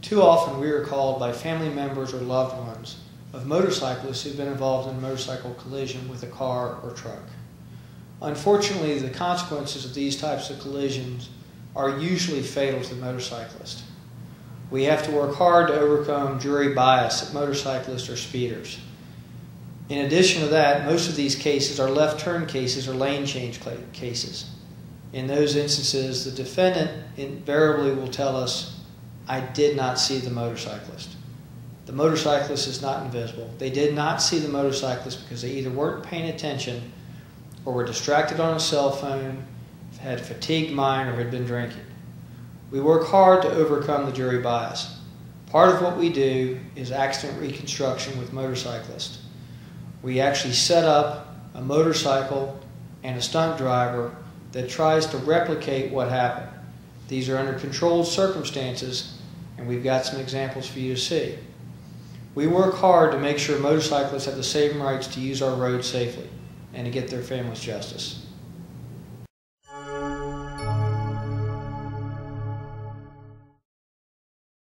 Too often we are called by family members or loved ones of motorcyclists who've been involved in a motorcycle collision with a car or truck. Unfortunately, the consequences of these types of collisions are usually fatal to the motorcyclist. We have to work hard to overcome jury bias that motorcyclists are speeders. In addition to that, most of these cases are left turn cases or lane change cases. In those instances, the defendant invariably will tell us, "I did not see the motorcyclist." The motorcyclist is not invisible. They did not see the motorcyclist because they either weren't paying attention or were distracted on a cell phone, had a fatigued mind, or had been drinking. We work hard to overcome the jury bias. Part of what we do is accident reconstruction with motorcyclists. We actually set up a motorcycle and a stunt driver that tries to replicate what happened. These are under controlled circumstances, and we've got some examples for you to see. We work hard to make sure motorcyclists have the same rights to use our roads safely and to get their families justice.